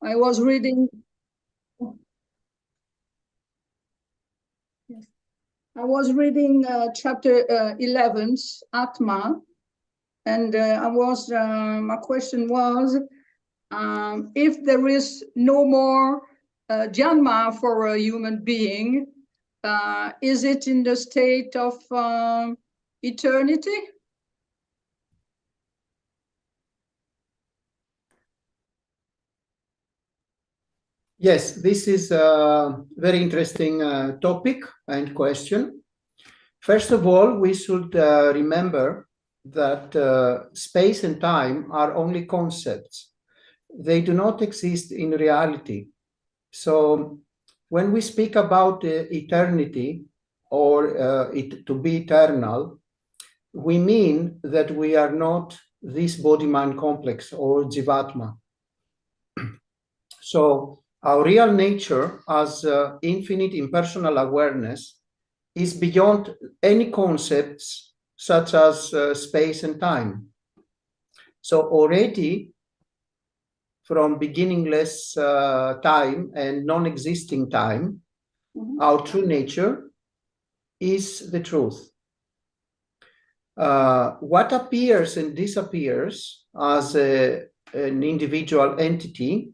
I was reading. Yes. I was reading chapter 11, Atma, and my question was, if there is no more Janma for a human being, is it in the state of eternity? Yes, this is a very interesting topic and question. First of all, we should remember that space and time are only concepts. They do not exist in reality. So when we speak about eternity or to be eternal, we mean that we are not this body-mind complex or Jivatma. So our real nature as infinite impersonal awareness is beyond any concepts such as space and time. So already from beginningless time and non-existing time, our true nature is the truth. What appears and disappears as an individual entity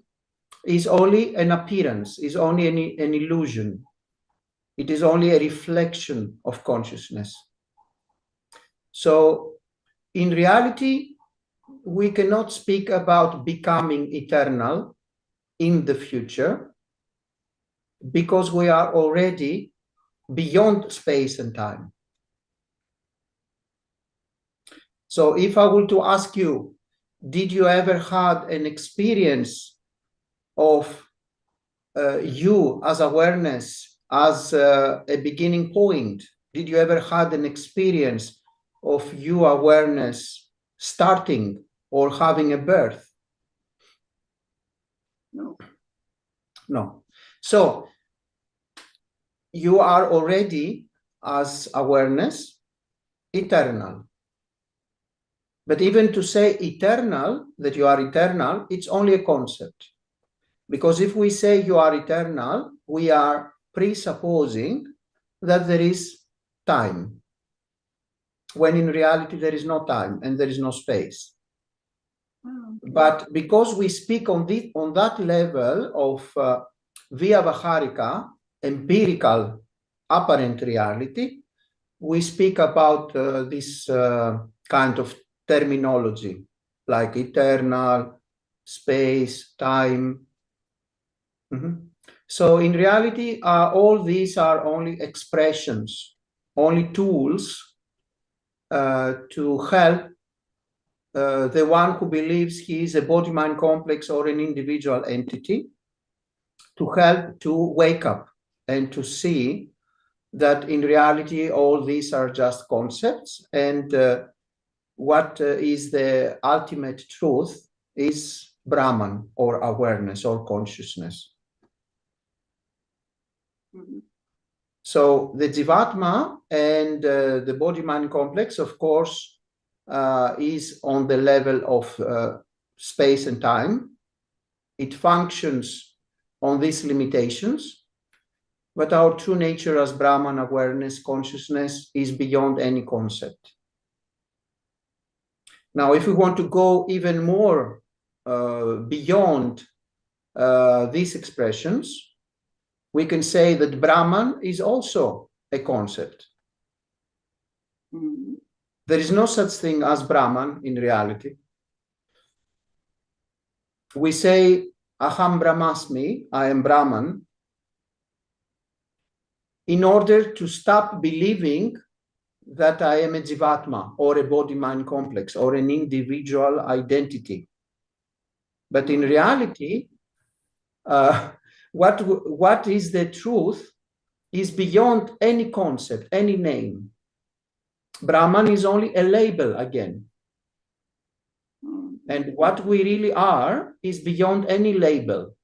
is only an appearance, is only an illusion. It is only a reflection of consciousness. So in reality, we cannot speak about becoming eternal in the future because we are already beyond space and time. So if I were to ask you, did you ever had an experience of you as awareness, as a beginning point? Did you ever had an experience of you awareness starting or having a birth? No. No. So you are already, as awareness, eternal. But even to say eternal, that you are eternal, it's only a concept. Because if we say you are eternal, we are presupposing that there is time, when in reality there is no time and there is no space. Okay. But because we speak on that level of Vyavaharika, empirical apparent reality, we speak about this kind of terminology, like eternal, space, time. So in reality, all these are only expressions, only tools to help the one who believes he is a body-mind complex or an individual entity, to help to wake up and to see that in reality all these are just concepts, and what is the ultimate truth is Brahman, or awareness, or consciousness. So the Jivatma and the body-mind complex, of course, is on the level of space and time. It functions on these limitations, but our true nature as Brahman, awareness, consciousness, is beyond any concept. Now, if we want to go even more beyond these expressions, we can say that Brahman is also a concept. There is no such thing as Brahman in reality. We say, Aham Brahmasmi, I am Brahman, in order to stop believing that I am a Jivatma, or a body-mind complex, or an individual identity. But in reality, what is the truth is beyond any concept, any name. Brahman is only a label again. And what we really are is beyond any label.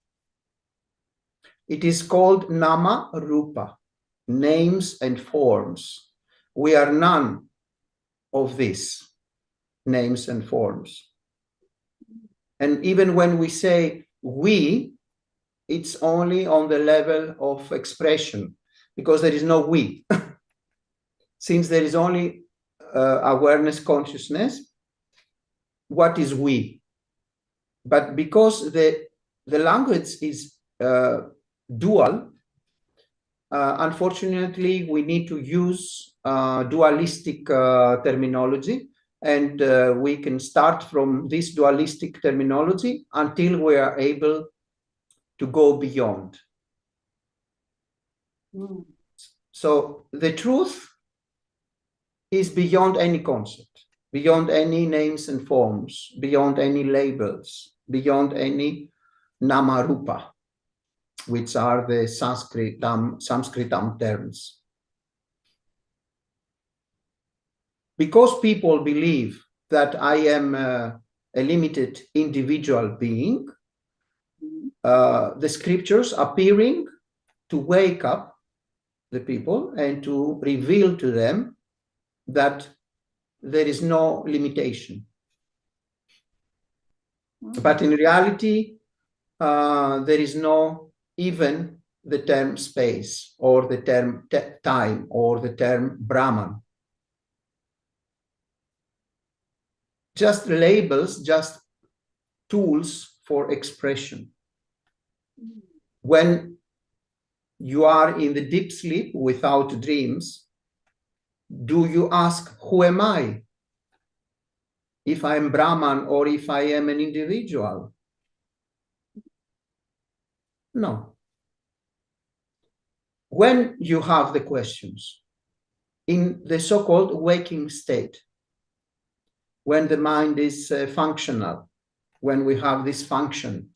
It is called Nama Rupa, names and forms. We are none of these names and forms. And even when we say we, it's only on the level of expression, because there is no we. Since there is only awareness, consciousness, what is we? But because the language is dual, unfortunately, we need to use dualistic terminology, and we can start from this dualistic terminology until we are able to go beyond. So the truth is beyond any concept, beyond any names and forms, beyond any labels, beyond any nama-rupa, which are the Sanskritam terms. Because people believe that I am a limited individual being, the scriptures appearing to wake up the people and to reveal to them that there is no limitation. But in reality, there is no even the term space or the term time or the term Brahman. Just labels, just tools for expression. When you are in the deep sleep without dreams, do you ask, who am I? If I am Brahman or if I am an individual? No. When you have the questions, in the so-called waking state, when the mind is functional, when we have this function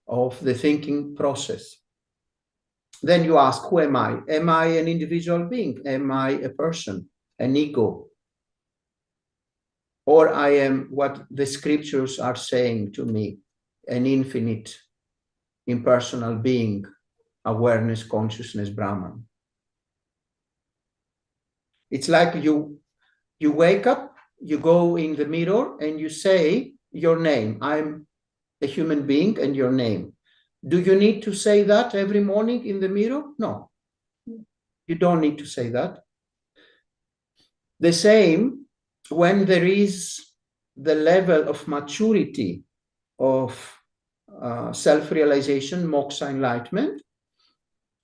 of the thinking process, then you ask, who am I? Am I an individual being? Am I a person, an ego? Or I am what the scriptures are saying to me, an infinite, impersonal being, awareness, consciousness, Brahman. It's like you wake up, you go in the mirror and you say your name. I'm a human being, and your name. Do you need to say that every morning in the mirror? No, you don't need to say that. The same when there is the level of maturity of self-realization, moksha, enlightenment,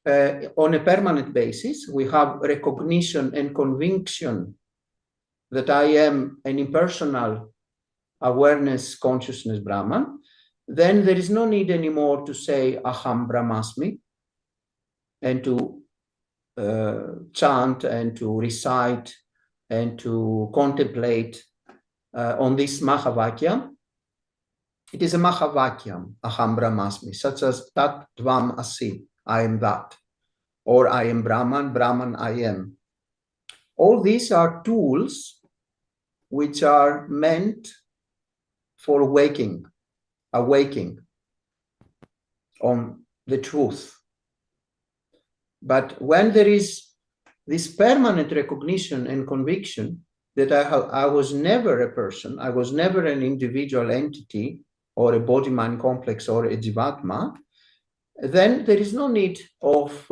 on a permanent basis, we have recognition and conviction that I am an impersonal awareness, consciousness, Brahman. Then there is no need anymore to say Aham Brahmasmi and to chant and to recite and to contemplate on this Mahavakyam. It is a Mahavakyam, Aham Brahmasmi, such as TATTVA Asi, I am that, or I am Brahman, Brahman I am. All these are tools which are meant for awaking on the truth. But when there is this permanent recognition and conviction that I was never a person, I was never an individual entity or a body-mind complex or a jivatma, then there is no need of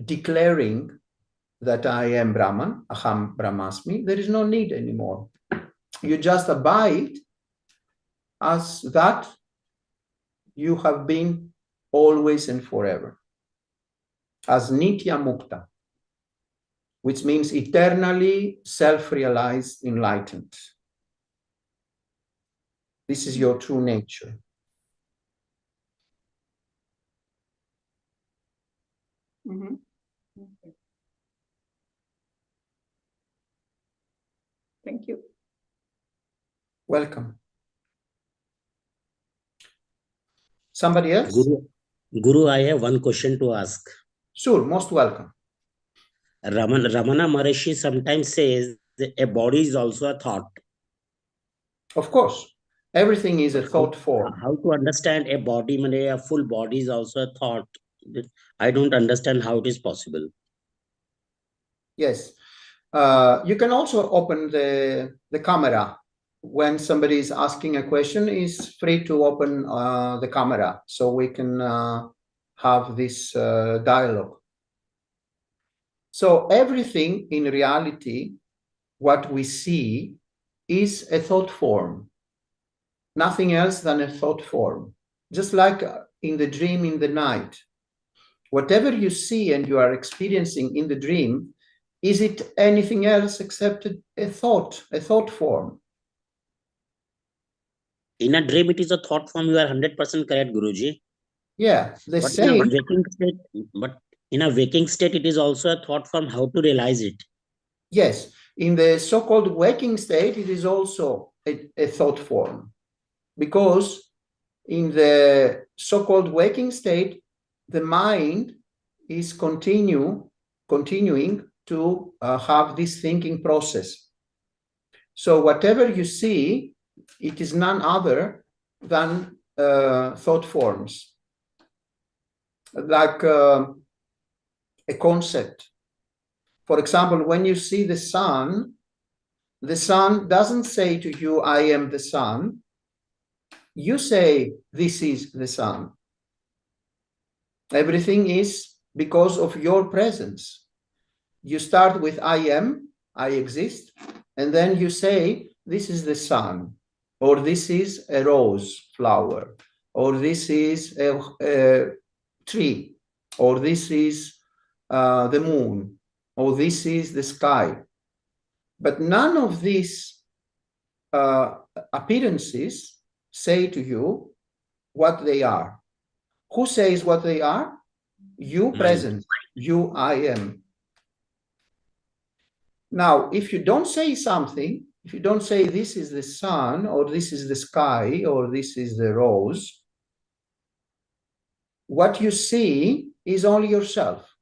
declaring that I am Brahman, Aham Brahmasmi. There is no need anymore. You just abide as that you have been always and forever, as Nitya Mukta, which means eternally self-realized, enlightened. This is your true nature. Mm-hmm. Okay. Thank you. Welcome. Somebody else? Guru, I have one question to ask. Sure, most welcome. Ramana Maharishi sometimes says that a body is also a thought. Of course, everything is a thought form. How to understand a body, a full body is also a thought? I don't understand how it is possible. Yes. You can also open the camera. When somebody is asking a question, is free to open the camera so we can have this dialogue. So everything in reality, what we see, is a thought form, nothing else than a thought form. Just like in the dream in the night, whatever you see and you are experiencing in the dream, is it anything else except a thought form? In a dream, it is a thought form. You are 100% correct, Guruji. Yeah, the But same. in a waking state, it is also a thought form. How to realize it? Yes, in the so-called waking state, it is also a thought form, because in the so-called waking state, the mind is continuing to have this thinking process. So whatever you see, it is none other than thought forms, like a concept. For example, when you see the sun doesn't say to you, I am the sun. You say, this is the sun. Everything is because of your presence. You start with I am, I exist, and then you say, this is the sun, or this is a rose flower, or this is a tree, or this is the moon, or this is the sky. But none of these appearances say to you what they are. Who says what they are? You present, you I am. Now, if you don't say something, if you don't say this is the sun, or this is the sky, or this is the rose, what you see is only yourself.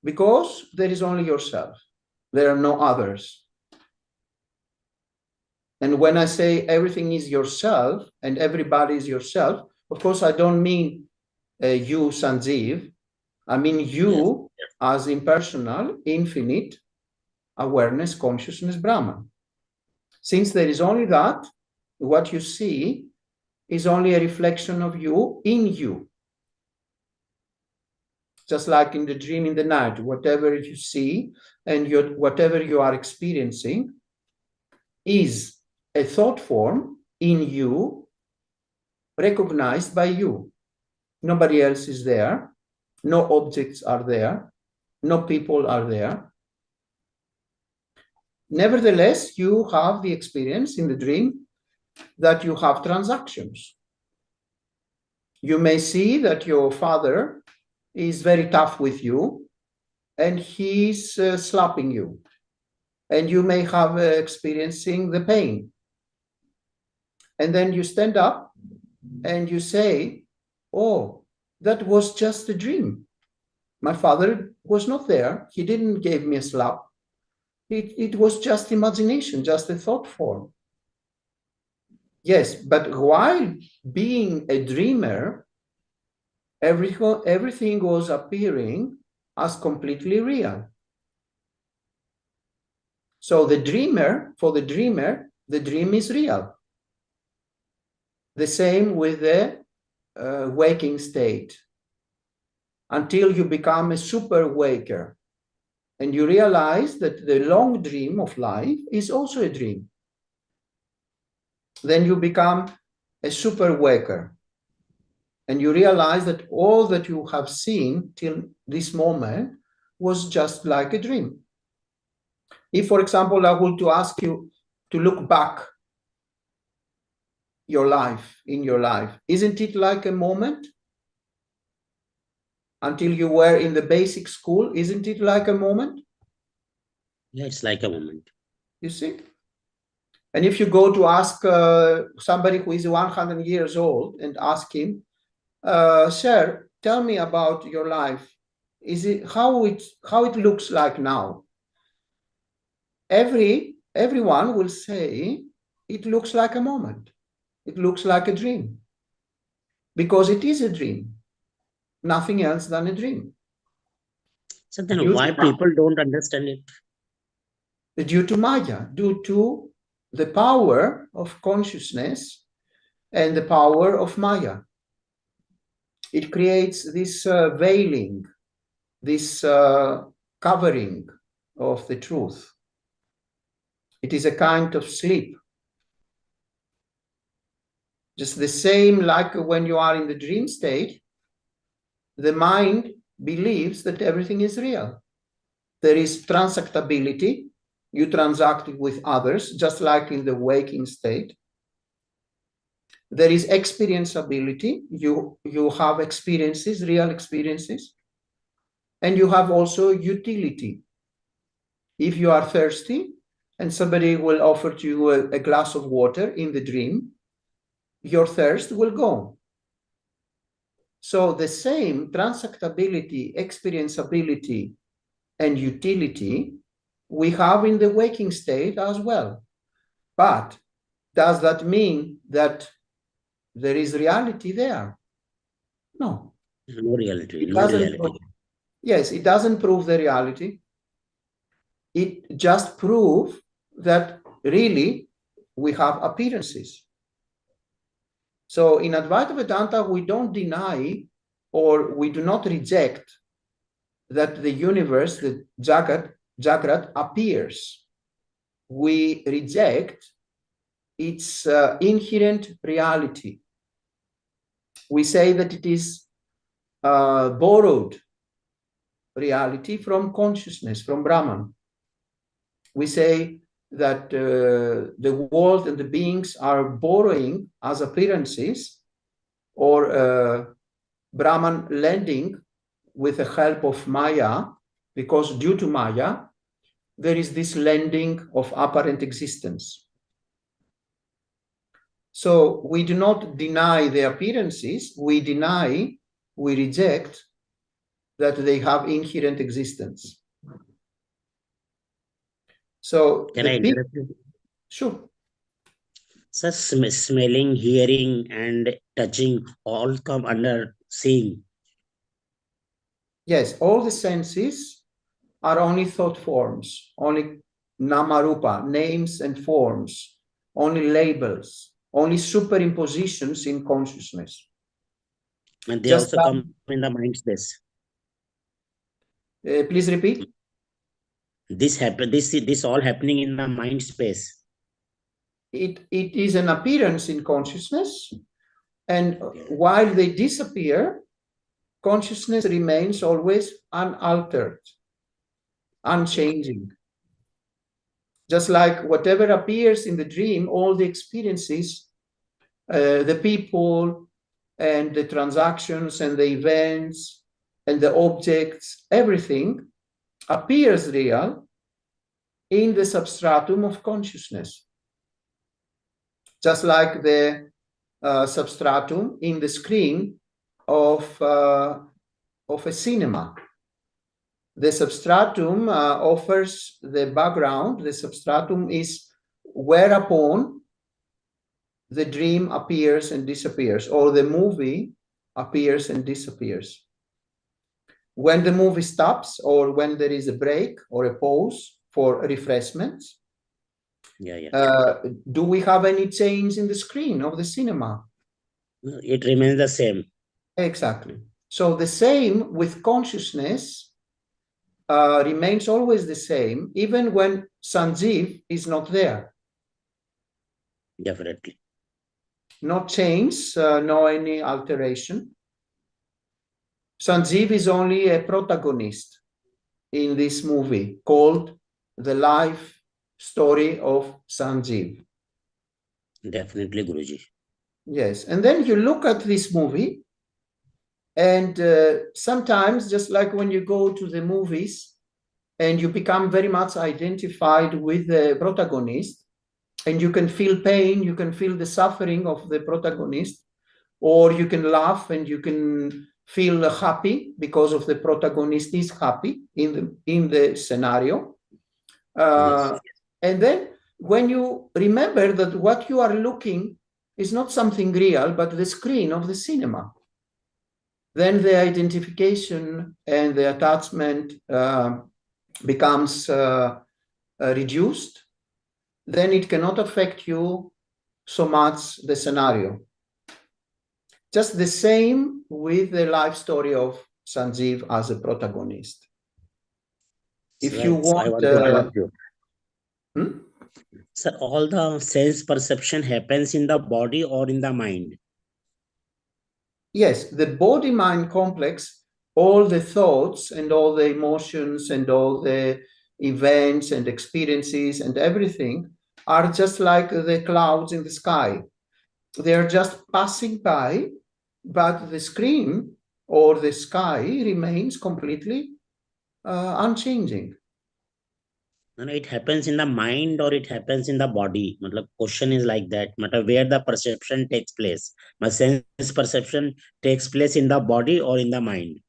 Because there is only yourself. There are no others. And when I say everything is yourself and everybody is yourself, of course, I don't mean you, Sanjeev. I mean you as impersonal, infinite awareness, consciousness, Brahman. Since there is only that, what you see is only a reflection of you in you. Just like in the dream in the night, whatever you see and whatever you are experiencing is a thought form in you, recognized by you. Nobody else is there. No objects are there. No people are there. Nevertheless, you have the experience in the dream that you have transactions. You may see that your father is very tough with you and he's slapping you. And you may have experiencing the pain. And then you stand up and you say, oh, that was just a dream. My father was not there. He didn't give me a slap. It was just imagination, just a thought form. Yes, but while being a dreamer, everything was appearing as completely real. So for the dreamer, the dream is real. The same with the waking state. Until you become a super waker and you realize that the long dream of life is also a dream. Then you become a super waker and you realize that all that you have seen till this moment was just like a dream. If, for example, I were to ask you to look back in your life, isn't it like a moment? Until you were in the basic school, isn't it like a moment? Yeah, it's like a moment. You see? And if you go to ask somebody who is 100 years old and ask him, sir, tell me about your life. How it looks like now? Everyone will say it looks like a moment. It looks like a dream. Because it is a dream. Nothing else than a dream. So then why people don't understand it? Due to Maya, due to the power of consciousness and the power of Maya. it creates this veiling, this covering of the truth. It is a kind of sleep. Just the same like when you are in the dream state, the mind believes that everything is real. There is transactability. You transact with others, just like in the waking state. There is experienceability. You have experiences, real experiences. And you have also utility. If you are thirsty and somebody will offer to you a glass of water in the dream, your thirst will go. So the same transactability, experienceability, and utility we have in the waking state as well. But does that mean that there is reality there? No. No reality. It No doesn't reality. prove, yes, it doesn't prove the reality. It just proves that really we have appearances. So in Advaita Vedanta, we don't deny or we do not reject that the universe, the Jagrat, appears. We reject its inherent reality. We say that it is borrowed reality from consciousness, from Brahman. We say that the world and the beings are borrowing as appearances, or Brahman lending with the help of Maya, because due to Maya, there is this lending of apparent existence. So we do not deny the appearances, we reject that they have inherent existence. So Can I interrupt you? Sure. So smelling, hearing, and touching all come under seeing. Yes, all the senses are only thought forms, only namarupa, names and forms, only labels, only superimpositions in consciousness. And they Just also come in the mind space. Please repeat. This all happening in the mind space. It is an appearance in consciousness, and while they disappear, consciousness remains always unaltered, unchanging. Just like whatever appears in the dream, all the experiences, the people and the transactions and the events and the objects, everything appears real in the substratum of consciousness. Just like the substratum in the screen of a cinema. The substratum offers the background. The substratum is whereupon the dream appears and disappears, or the movie appears and disappears. When the movie stops, or when there is a break or a pause for refreshments, do we have any change in the screen of the cinema? It remains the same. Exactly. So the same with consciousness remains always the same, even when Sanjeev is not there. Definitely. No change, no any alteration. Sanjeev is only a protagonist in this movie called The Life Story of Sanjeev. Definitely, Guruji. Yes, and then you look at this movie, and sometimes, just like when you go to the movies and you become very much identified with the protagonist, and you can feel pain, you can feel the suffering of the protagonist, or you can laugh and you can feel happy because of the protagonist is happy in the scenario. Yes. And then when you remember that what you are looking is not something real, but the screen of the cinema, then the identification and the attachment becomes reduced. Then it cannot affect you so much, the scenario. Just the same with the life story of Sanjeev as a protagonist. If Sir, you I want, want to interrupt you. hmm? Sir, all the sense perception happens in the body or in the mind? Yes, the body-mind complex, all the thoughts and all the emotions and all the events and experiences and everything are just like the clouds in the sky. They are just passing by, but the screen or the sky remains completely unchanging. No, it happens in the mind or it happens in the body. Matlab, question is like that. Matlab, where the perception takes place. My sense perception takes place in the body or in the mind.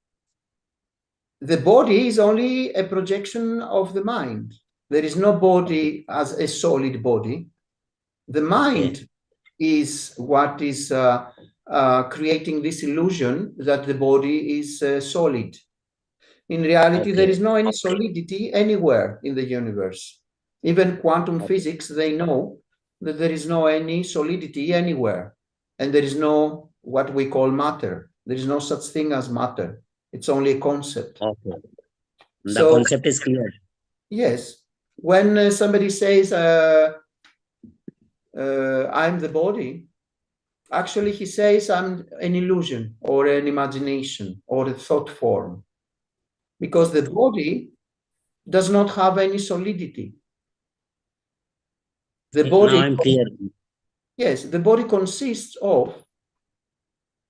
The body is only a projection of the mind. There is no body as a solid body. The mind is what is creating this illusion that the body is solid. In reality, there is no any solidity anywhere in the universe. Even quantum physics, they know that there is no any solidity anywhere. And there is no what we call matter. There is no such thing as matter. It's only a concept. Okay. The So, concept is clear. yes, when somebody says, I'm the body, actually he says I'm an illusion or an imagination or a thought form, because the body does not have any solidity. The body, Now I'm clear. yes, the body consists of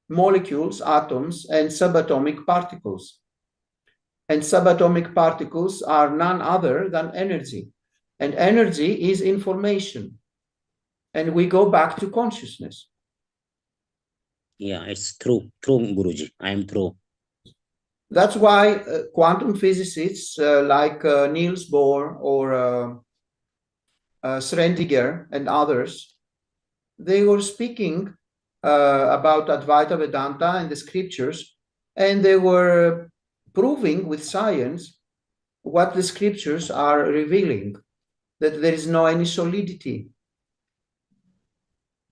molecules, atoms, and subatomic particles. And subatomic particles are none other than energy. And energy is information. And we go back to consciousness. Yeah, it's true. True, Guruji. I am true. That's why quantum physicists like Niels Bohr or Schrödinger and others, they were speaking about Advaita Vedanta and the scriptures, and they were proving with science what the scriptures are revealing, that there is no any solidity.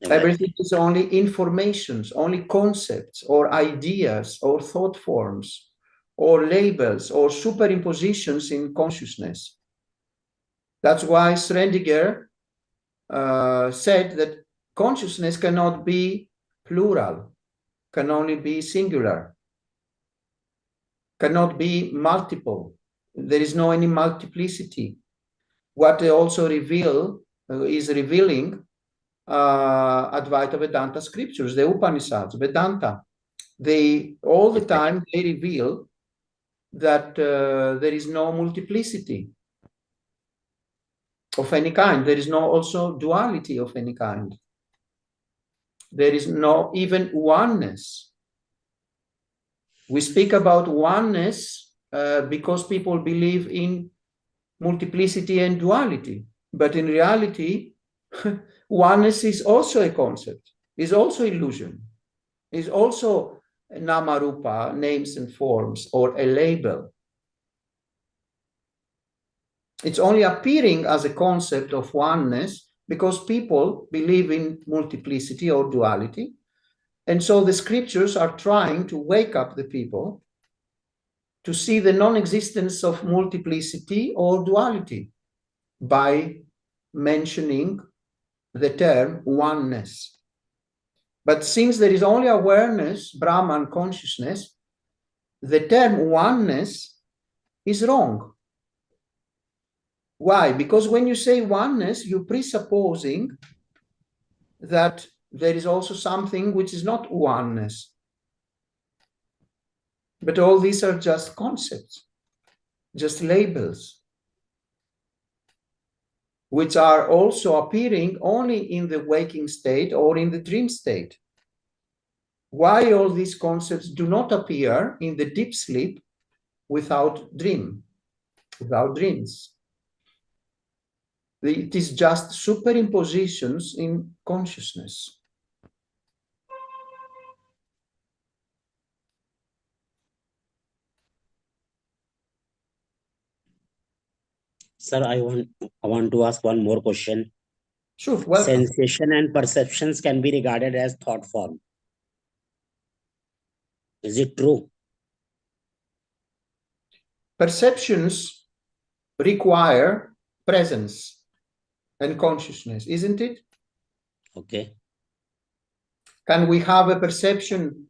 Exactly. Everything is only informations, only concepts or ideas or thought forms or labels or superimpositions in consciousness. That's why Schrödinger said that consciousness cannot be plural, can only be singular, cannot be multiple. There is no any multiplicity. What they also is revealing Advaita Vedanta scriptures, the Upanishads, Vedanta. They all the time they reveal that there is no multiplicity of any kind. There is no also duality of any kind. There is no even oneness. We speak about oneness because people believe in multiplicity and duality. But in reality, oneness is also a concept, is also illusion, is also namarupa, names and forms, or a label. It's only appearing as a concept of oneness because people believe in multiplicity or duality. And so the scriptures are trying to wake up the people to see the non-existence of multiplicity or duality by mentioning the term oneness. But since there is only awareness, Brahman consciousness, the term oneness is wrong. Why? Because when you say oneness, you're presupposing that there is also something which is not oneness. But all these are just concepts, just labels, which are also appearing only in the waking state or in the dream state. Why all these concepts do not appear in the deep sleep without dreams? It is just superimpositions in consciousness. Sir, I want to ask one more question. Sure, welcome. Sensation and perceptions can be regarded as thought form. Is it true? Perceptions require presence and consciousness, isn't it? Okay. Can we have a perception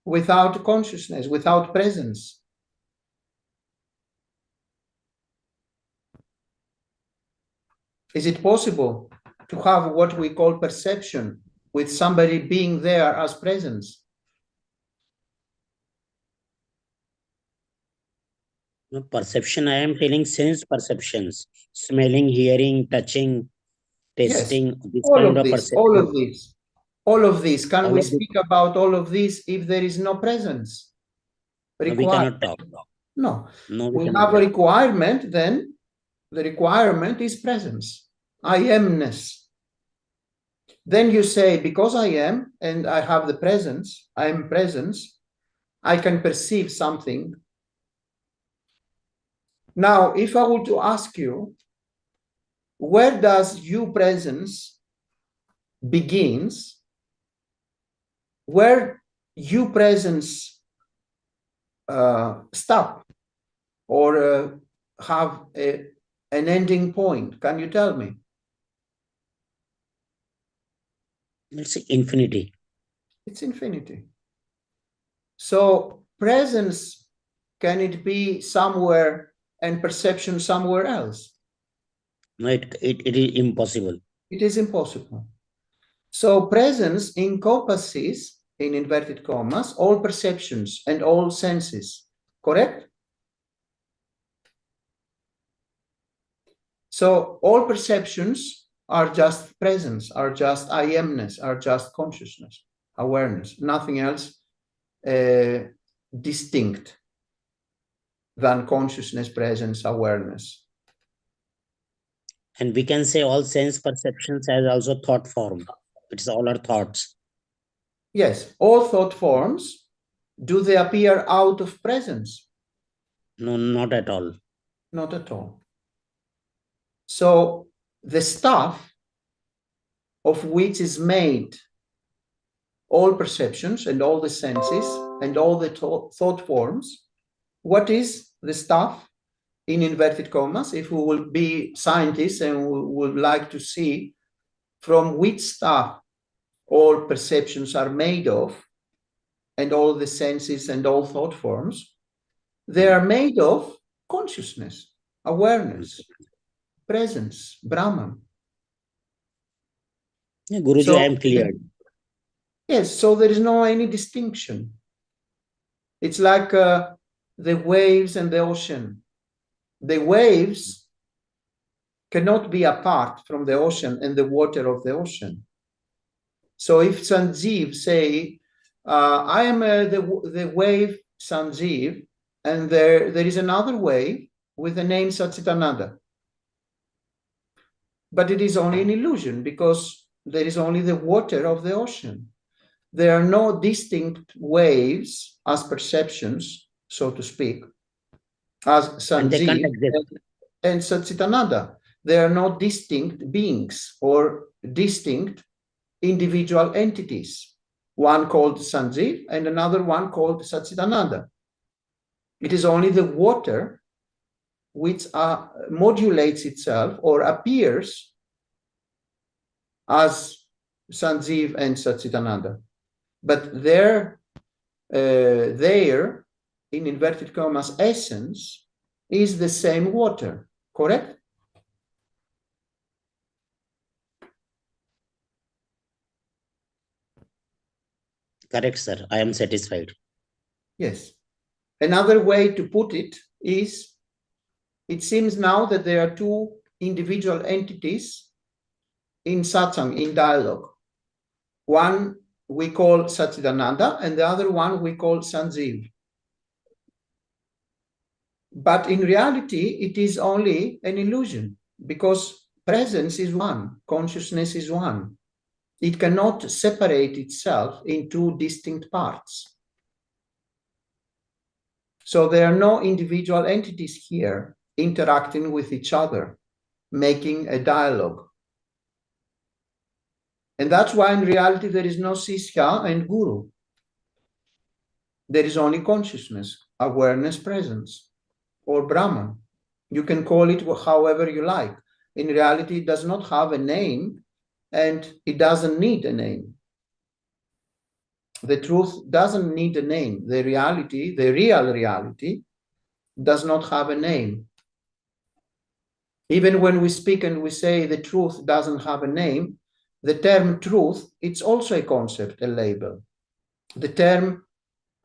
without consciousness, without presence? Is it possible to have what we call perception with somebody being there as presence? No, perception, I am telling sense perceptions, smelling, hearing, touching, Yes, tasting, this all kind of of this, perception. all of this, all of this. Can All we of this, speak about all of this if there is no presence no, we required? cannot talk. No, No, we we cannot have a talk. requirement, then the requirement is presence, I amness. Then you say, because I am and I have the presence, I am presence, I can perceive something. Now, if I were to ask you, where does you presence begins? Where you presence stop or have an ending point? Can you tell me? It's infinity. It's infinity. So presence, can it be somewhere and perception somewhere else? No, it is impossible. It is impossible. So presence encompasses, in inverted commas, all perceptions and all senses, correct? So all perceptions are just presence, are just I amness, are just consciousness, awareness, nothing else distinct than consciousness, presence, awareness. And we can say all sense perceptions as also thought form. It's all our thoughts. Yes, all thought forms, do they appear out of presence? No, not at all. Not at all. So the stuff of which is made all perceptions and all the senses and all the thought forms, what is the stuff, in inverted commas, if we will be scientists and we would like to see from which stuff all perceptions are made of and all the senses and all thought forms, they are made of consciousness, awareness, presence, Brahman. Yeah, Guruji, So, I am cleared. yes, so there is no any distinction. It's like the waves and the ocean. The waves cannot be apart from the ocean and the water of the ocean. So if Sanjeev say, I am the wave Sanjeev, and there is another wave with the name Satchitananda. But it is only an illusion because there is only the water of the ocean. There are no distinct waves as perceptions, so to speak, as And they can't Sanjeev exist. and Satchitananda. There are no distinct beings or distinct individual entities, one called Sanjeev and another one called Satchitananda. It is only the water which modulates itself or appears as Sanjeev and Satchitananda. But their in inverted commas, essence is the same water, correct? Correct, sir. I am satisfied. Yes. Another way to put it is, it seems now that there are two individual entities in satsang, in dialogue. One we call Satchitananda and the other one we call Sanjeev. But in reality, it is only an illusion because presence is one, consciousness is one. It cannot separate itself in two distinct parts. So there are no individual entities here interacting with each other, making a dialogue. And that's why in reality there is no Sishya and Guru. There is only consciousness, awareness, presence, or Brahman. You can call it however you like. In reality, it does not have a name, and it doesn't need a name. The truth doesn't need a name. The reality, the real reality, does not have a name. Even when we speak and we say the truth doesn't have a name, the term truth, it's also a concept, a label. The term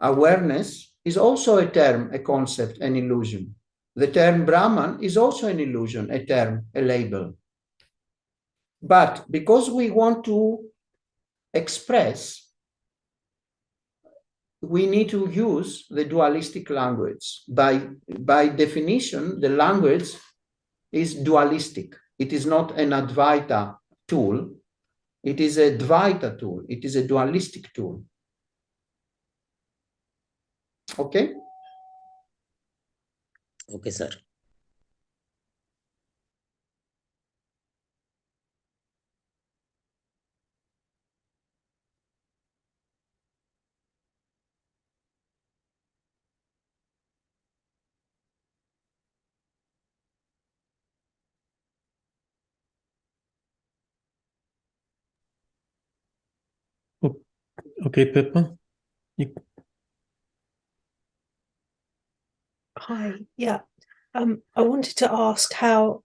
awareness is also a term, a concept, an illusion. The term Brahman is also an illusion, a term, a label. But because we want to express, we need to use the dualistic language. By definition, the language is dualistic. It is not an Advaita tool. It is a Dvaita tool. It is a dualistic tool. Okay? Okay, sir. Okay, Pippa. Hi, yeah. I wanted to ask how,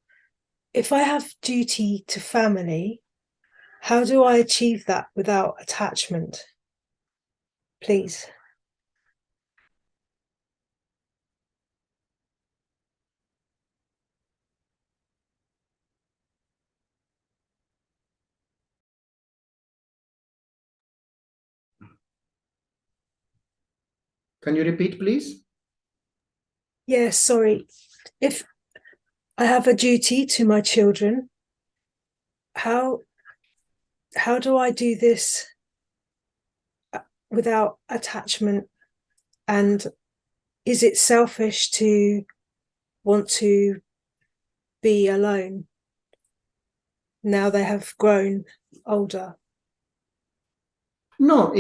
if I have duty to family, how do I achieve that without attachment? Please. Can you repeat, please? Yes, sorry. If I have a duty to my children, how do I do this without attachment? And is it selfish to want to be alone now they have grown older? No,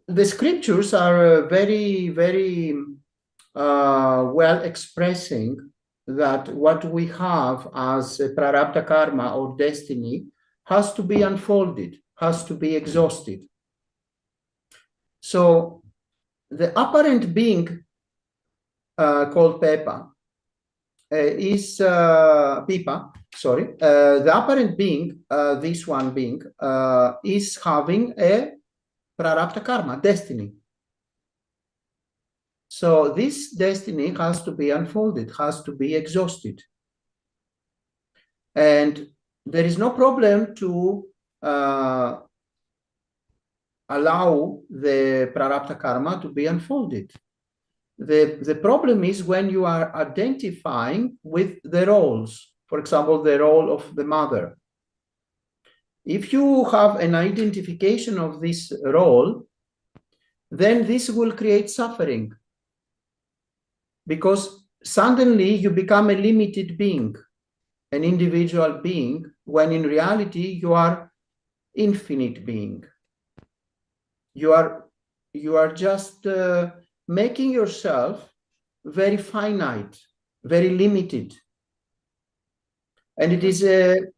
the scriptures are very, very well expressing that what we have as a prarabdha karma or destiny has to be unfolded, has to be exhausted. So the apparent being called Pipa, the apparent being, this one being, is having a prarabdha karma, destiny. So this destiny has to be unfolded, has to be exhausted. And there is no problem to allow the prarabdha karma to be unfolded. The problem is when you are identifying with the roles, for example, the role of the mother. If you have an identification of this role, then this will create suffering, because suddenly you become a limited being, an individual being, when in reality you are infinite being. You are just making yourself very finite, very limited. And it is a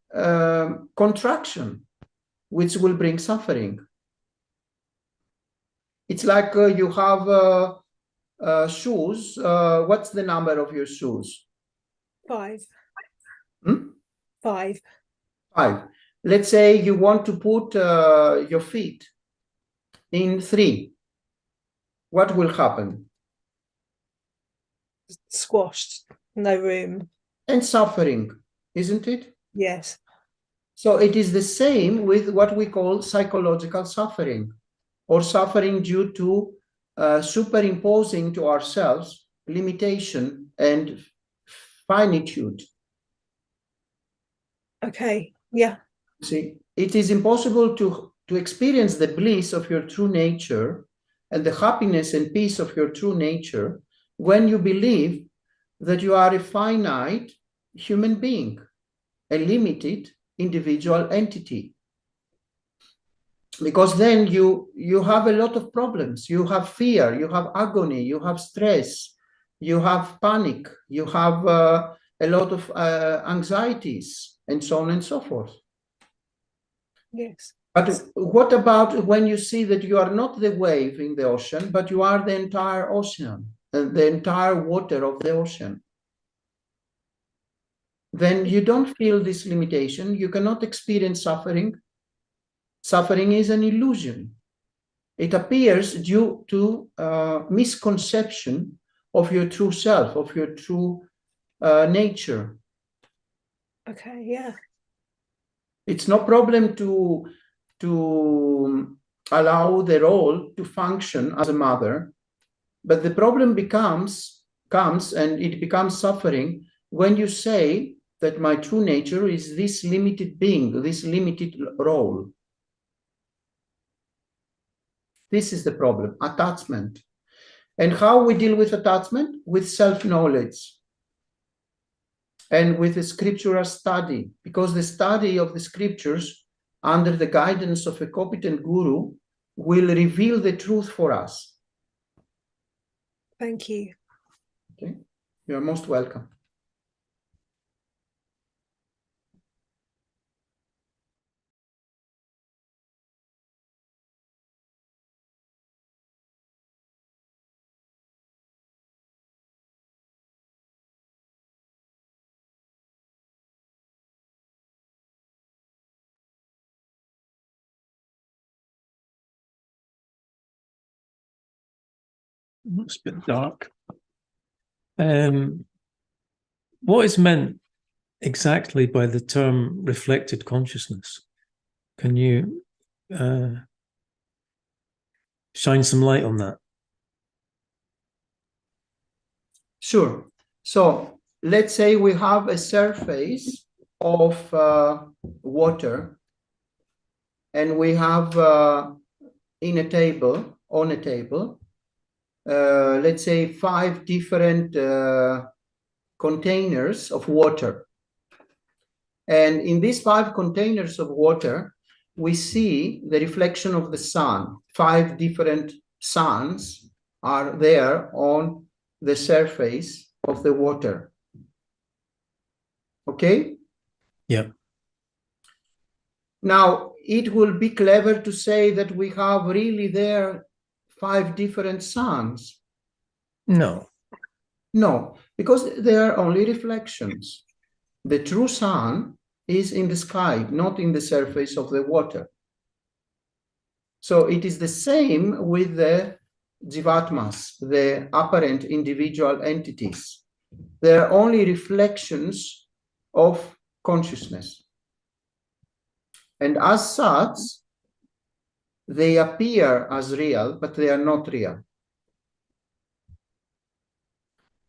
contraction which will bring suffering. It's like you have shoes. What's the number of your shoes? 5. Hmm? 5. 5. Let's say you want to put your feet in 3. What will happen? Squashed, no room. And suffering, isn't it? Yes. So it is the same with what we call psychological suffering, or suffering due to superimposing to ourselves limitation and finitude. Okay, yeah. See, it is impossible to experience the bliss of your true nature and the happiness and peace of your true nature when you believe that you are a finite human being, a limited individual entity. because then you have a lot of problems. You have fear, you have agony, you have stress, you have panic, you have a lot of anxieties, and so on and so forth. Yes. But what about when you see that you are not the wave in the ocean, but you are the entire ocean, the entire water of the ocean? Then you don't feel this limitation. You cannot experience suffering. Suffering is an illusion. It appears due to misconception of your true self, of your true nature. Okay, yeah. It's no problem to allow the role to function as a mother, but the problem comes and it becomes suffering when you say that my true nature is this limited being, this limited role. This is the problem, attachment. And how we deal with attachment? With self-knowledge and with the scriptural study, because the study of the scriptures under the guidance of a competent guru will reveal the truth for us. Thank you. Okay, you're most welcome. It's a bit dark. What is meant exactly by the term reflected consciousness? Can you shine some light on that? Sure. So let's say we have a surface of water, and we have on a table, let's say 5 different containers of water. And in these 5 containers of water, we see the reflection of the sun. 5 different suns are there on the surface of the water. Okay? Yeah. Now, it will be clever to say that we have really there 5 different suns. No. No, because they are only reflections. The true sun is in the sky, not in the surface of the water. So it is the same with the jivatmas, the apparent individual entities. They are only reflections of consciousness. And as such, they appear as real, but they are not real.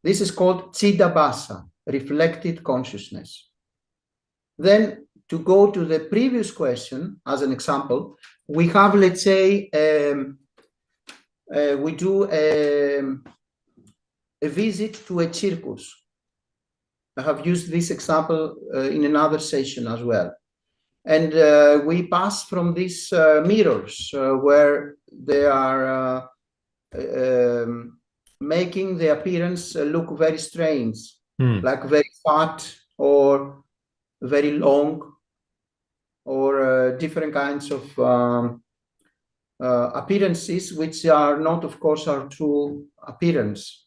This is called Chidabhasa, reflected consciousness. Then, to go to the previous question, as an example, we have, let's say, we do a visit to a circus. I have used this example in another session as well. And we pass from these mirrors where they are making the appearance look very strange, like very fat or very long, or different kinds of appearances, which are not, of course, our true appearance.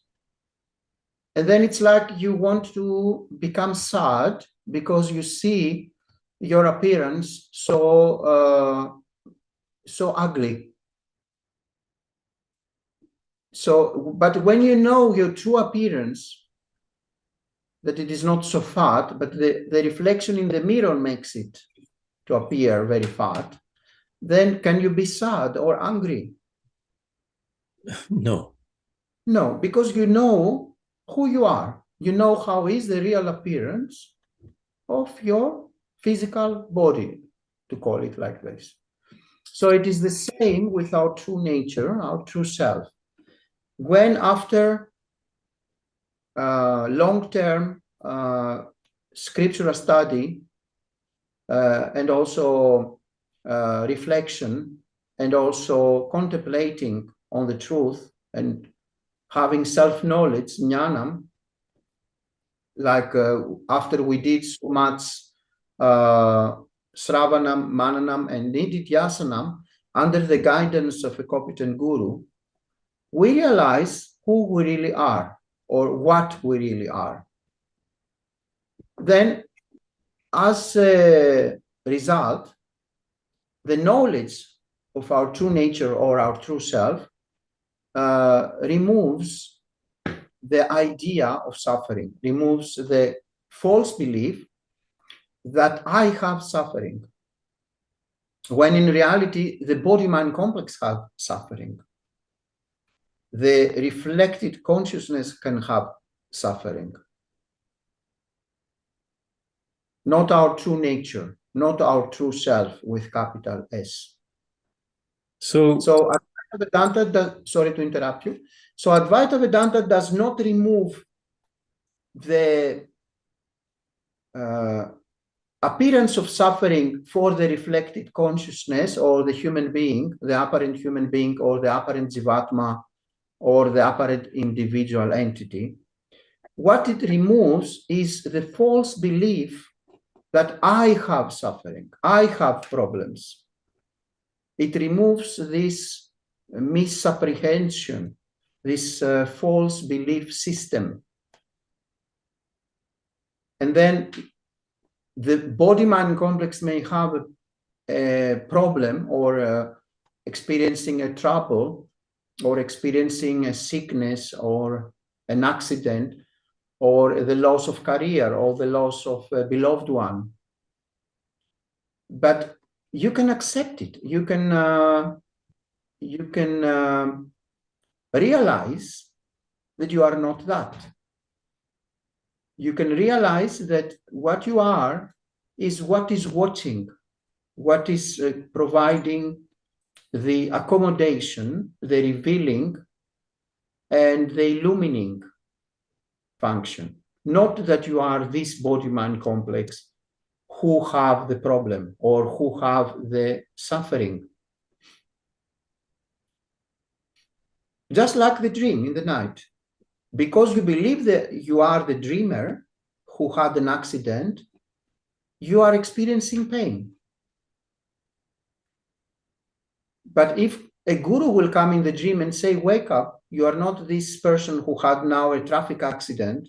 And then it's like you want to become sad because you see your appearance so ugly. So, but when you know your true appearance, that it is not so fat, but the reflection in the mirror makes it to appear very fat, then can you be sad or angry? No. No, because you know who you are. You know how is the real appearance of your physical body, to call it like this. So it is the same with our true nature, our true self. When after long-term scriptural study and also reflection, and also contemplating on the truth and having self-knowledge, jnanam, like after we did so much Sravanam, Mananam, and Nididhyasanam, under the guidance of a competent guru, we realize who we really are or what we really are. Then, as a result, the knowledge of our true nature or our true self removes the idea of suffering, removes the false belief that I have suffering, when in reality the body-mind complex has suffering. The reflected consciousness can have suffering. Not our true nature, not our true self with capital S. So Advaita Vedanta sorry to interrupt you. So Advaita Vedanta does not remove the appearance of suffering for the reflected consciousness or the human being, the apparent human being or the apparent jivatma or the apparent individual entity. What it removes is the false belief that I have suffering, I have problems. It removes this misapprehension, this false belief system. And then the body-mind complex may have a problem or experiencing a trouble or experiencing a sickness or an accident or the loss of career or the loss of a beloved one. But you can accept it. You can realize that you are not that. You can realize that what you are is what is watching, what is providing the accommodation, the revealing, and the illumining function. Not that you are this body-mind complex who have the problem or who have the suffering. Just like the dream in the night. Because you believe that you are the dreamer who had an accident, you are experiencing pain. But if a guru will come in the dream and say, wake up, you are not this person who had now a traffic accident,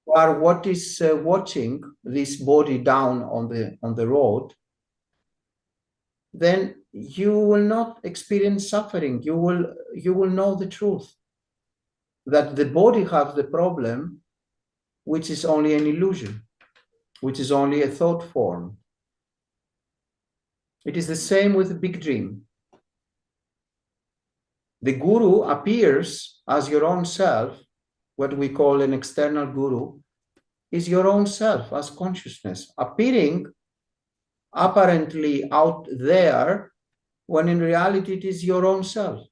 or what is watching this body down on the road, then you will not experience suffering. You will know the truth. That the body has the problem, which is only an illusion, which is only a thought form. It is the same with a big dream. The guru appears as your own self, what we call an external guru, is your own self as consciousness, appearing apparently out there, when in reality it is your own self.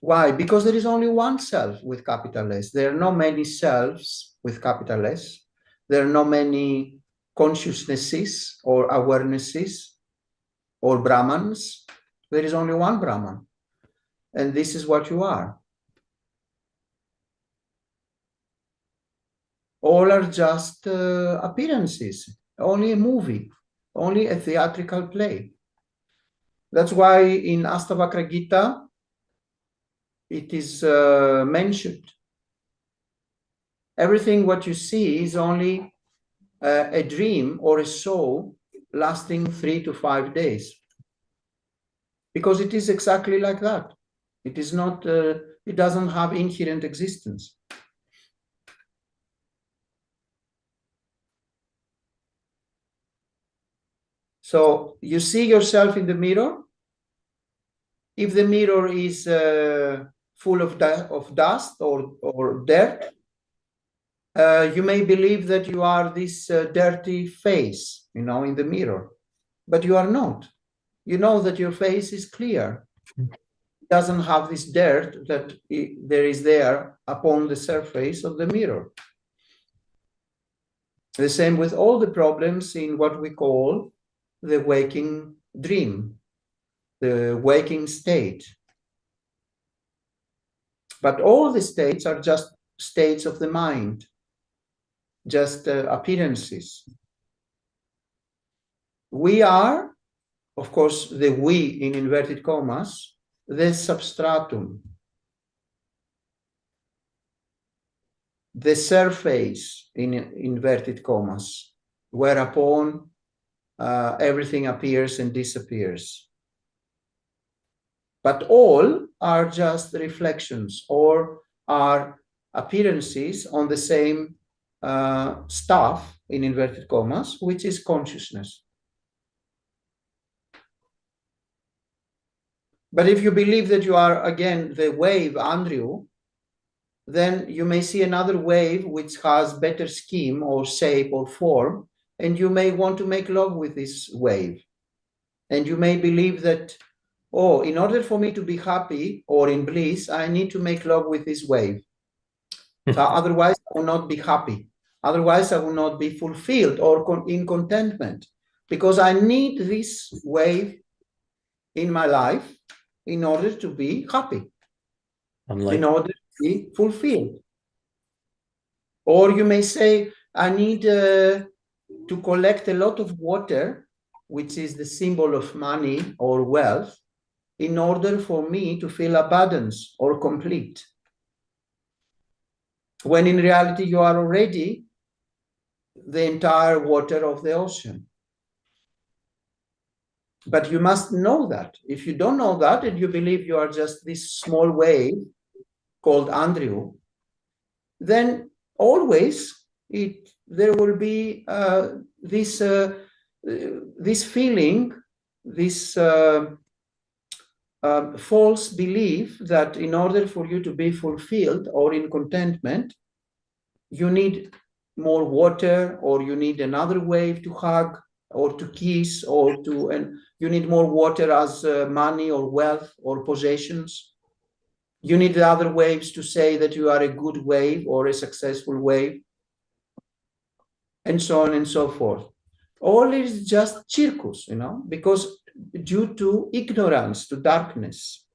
Why? Because there is only one self with capital S. There are not many selves with capital S. There are not many consciousnesses or awarenesses or Brahmans. There is only one Brahman. And this is what you are. All are just appearances, only a movie, only a theatrical play. That's why in Astavakra Gita, it is mentioned. Everything what you see is only a dream or a show lasting 3 to 5 days. Because it is exactly like that. It is not, it doesn't have inherent existence. So you see yourself in the mirror. If the mirror is full of dust or dirt, you may believe that you are this dirty face, in the mirror, but you are not. You know that your face is clear. It doesn't have this dirt that there is there upon the surface of the mirror. The same with all the problems in what we call the waking dream, the waking state. But all the states are just states of the mind, just appearances. We are, of course, the we in inverted commas, the substratum, the surface in inverted commas, whereupon everything appears and disappears. But all are just reflections or are appearances on the same stuff in inverted commas, which is consciousness. But if you believe that you are again the wave, Andrew, then you may see another wave which has better scheme or shape or form, and you may want to make love with this wave. And you may believe that, oh, in order for me to be happy or in bliss, I need to make love with this wave. So otherwise, I will not be happy. Otherwise, I will not be fulfilled or in contentment, because I need this wave in my life in order to be happy, in order to be fulfilled. Or you may say, I need to collect a lot of water, which is the symbol of money or wealth, in order for me to feel abundance or complete. When in reality, you are already the entire water of the ocean. But you must know that. If you don't know that and you believe you are just this small wave called Andrew, then always there will be this feeling, this false belief that in order for you to be fulfilled or in contentment, you need more water, or you need another wave to hug or to kiss, and you need more water as money or wealth or possessions. You need the other waves to say that you are a good wave or a successful wave, and so on and so forth. All is just circus, because due to ignorance, to darkness,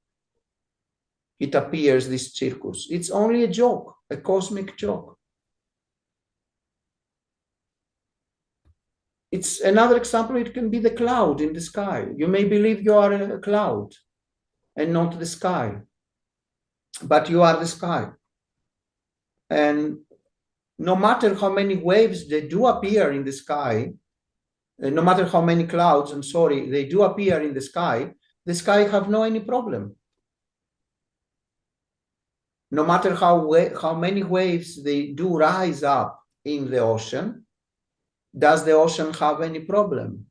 it appears this circus. It's only a joke, a cosmic joke. It's another example. It can be the cloud in the sky. You may believe you are a cloud and not the sky, but you are the sky. And no matter how many waves they do appear in the sky, no matter how many clouds, they do appear in the sky have no any problem. No matter how many waves they do rise up in the ocean, does the ocean have any problem?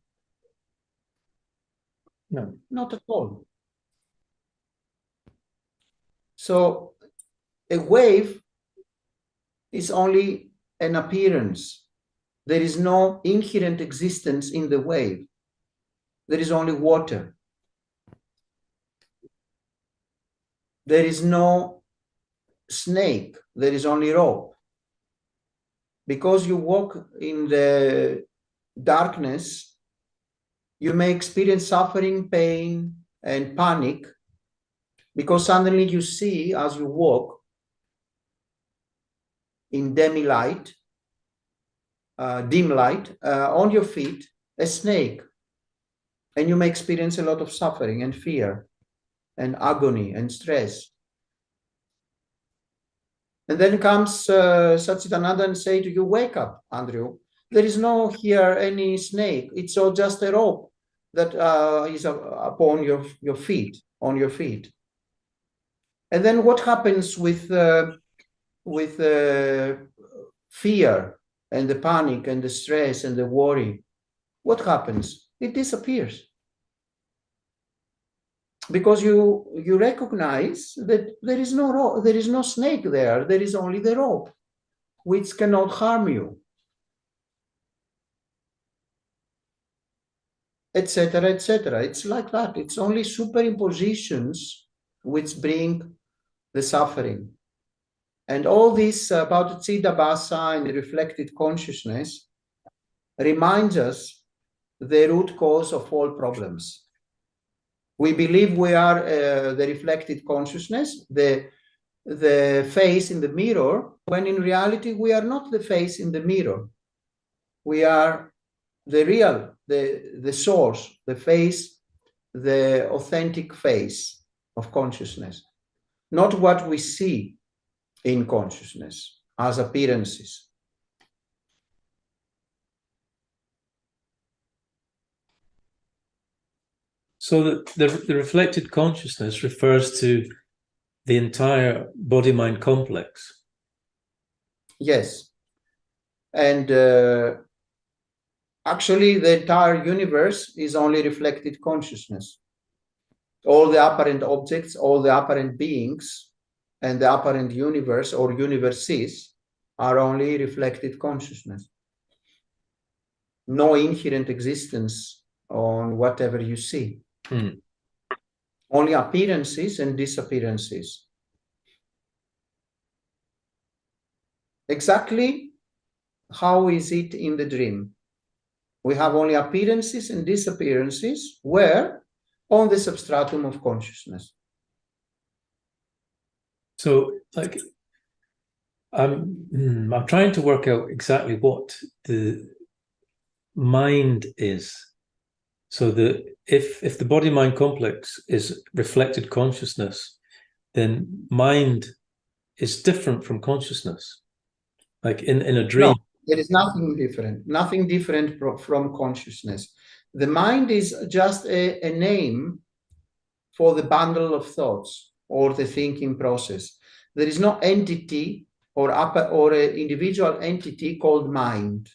No, not at all. So a wave is only an appearance. There is no inherent existence in the wave. There is only water. There is no snake. There is only rope. Because you walk in the darkness, you may experience suffering, pain, and panic, because suddenly you see, as you walk in dim light, on your feet, a snake, and you may experience a lot of suffering and fear and agony and stress. And then comes Satchitananda and say to you, wake up, Andrew. There is no here any snake. It's all just a rope that is upon your feet, on your feet. And then what happens with fear and the panic and the stress and the worry? What happens? It disappears. Because you recognize that there is no rope, there is no snake there. There is only the rope, which cannot harm you, etc., etc. It's like that. It's only superimpositions which bring the suffering. And all this about Chitta Bhasa and reflected consciousness reminds us the root cause of all problems. We believe we are the reflected consciousness, the face in the mirror, when in reality we are not the face in the mirror. We are the real, the source, the face, the authentic face of consciousness, not what we see in consciousness as appearances. So the reflected consciousness refers to the entire body-mind complex. Yes. And actually, the entire universe is only reflected consciousness. All the apparent objects, all the apparent beings, and the apparent universe or universes are only reflected consciousness. No inherent existence on whatever you see. Only appearances and disappearances. Exactly how is it in the dream? We have only appearances and disappearances where on the substratum of consciousness. So, like, I'm trying to work out exactly what the mind is. So if the body-mind complex is reflected consciousness, then mind is different from consciousness. Like in a dream. No, there is nothing different from consciousness. The mind is just a name for the bundle of thoughts or the thinking process. There is no entity or an individual entity called mind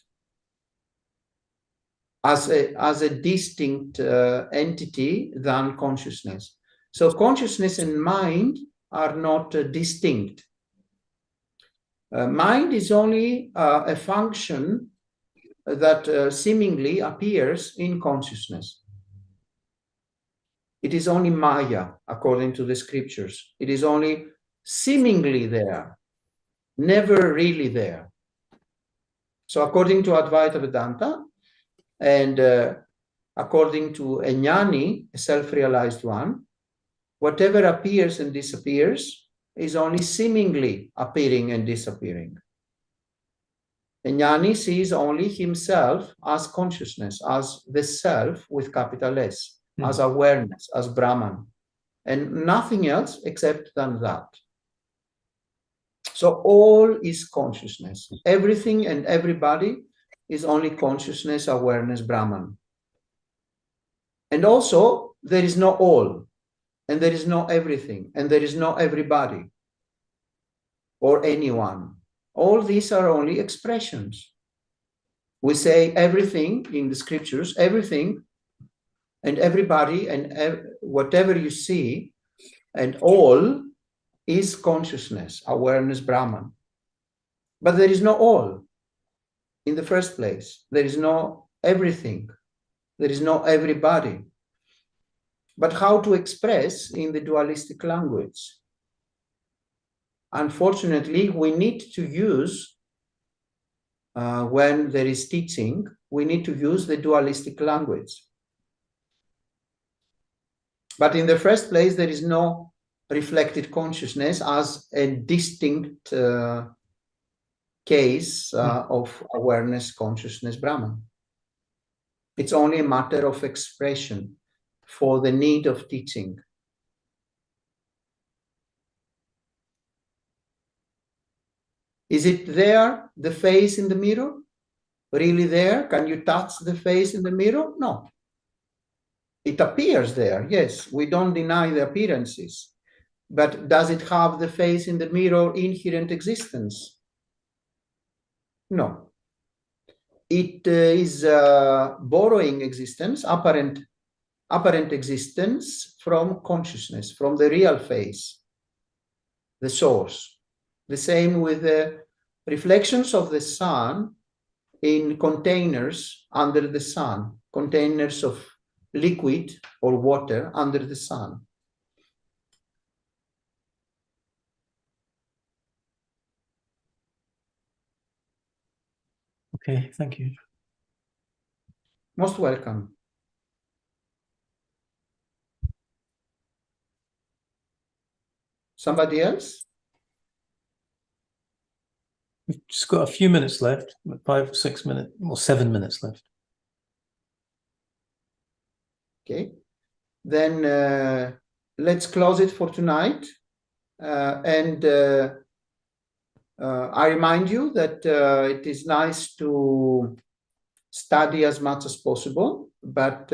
as a distinct entity than consciousness. So consciousness and mind are not distinct. Mind is only a function that seemingly appears in consciousness. It is only Maya, according to the scriptures. It is only seemingly there, never really there. So according to Advaita Vedanta, and according to a jnani, a self-realized one, whatever appears and disappears is only seemingly appearing and disappearing. A jnani sees only himself as consciousness, as the self with capital S, as awareness, as Brahman, and nothing else except than that. So all is consciousness. Everything and everybody is only consciousness, awareness, Brahman. And also, there is no all, and there is no everything, and there is no everybody or anyone. All these are only expressions. We say everything in the scriptures, everything and everybody and whatever you see, and all is consciousness, awareness, Brahman. But there is no all in the first place. There is no everything. There is no everybody. But how to express in the dualistic language? Unfortunately, we need to use, when there is teaching, we need to use the dualistic language. But in the first place, there is no reflected consciousness as a distinct case of awareness, consciousness, Brahman. It's only a matter of expression for the need of teaching. Is it there, the face in the mirror? Really there? Can you touch the face in the mirror? No. It appears there, yes. We don't deny the appearances. But does it have the face in the mirror inherent existence? No. It is borrowing existence, apparent existence from consciousness, from the real face, the source. The same with the reflections of the sun in containers under the sun, containers of liquid or water under the sun. Okay, thank you. Most welcome. Somebody else? We've just got a few minutes left, 5 or 6 minutes, or 7 minutes left. Okay. Then let's close it for tonight. I remind you that it is nice to study as much as possible, but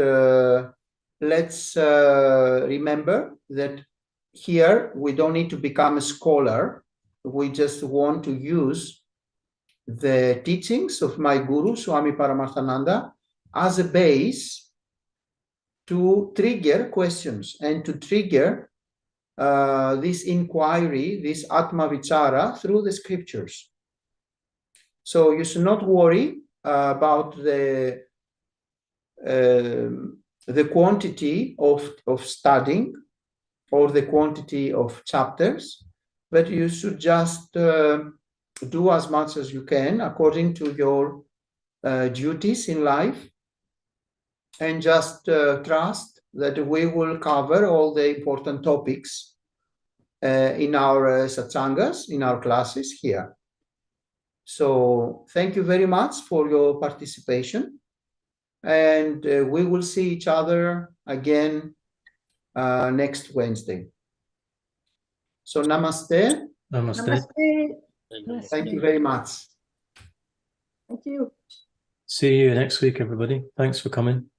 let's remember that here we don't need to become a scholar. We just want to use the teachings of my guru, Swami Paramarthananda, as a base to trigger questions and to trigger this inquiry, this Atma Vichara through the scriptures. So you should not worry about the quantity of studying or the quantity of chapters, but you should just do as much as you can according to your duties in life, and just trust that we will cover all the important topics in our satsangas, in our classes here. So thank you very much for your participation, and we will see each other again next Wednesday. So namaste. Namaste. Namaste. Thank you very much. Thank you. See you next week, everybody. Thanks for coming.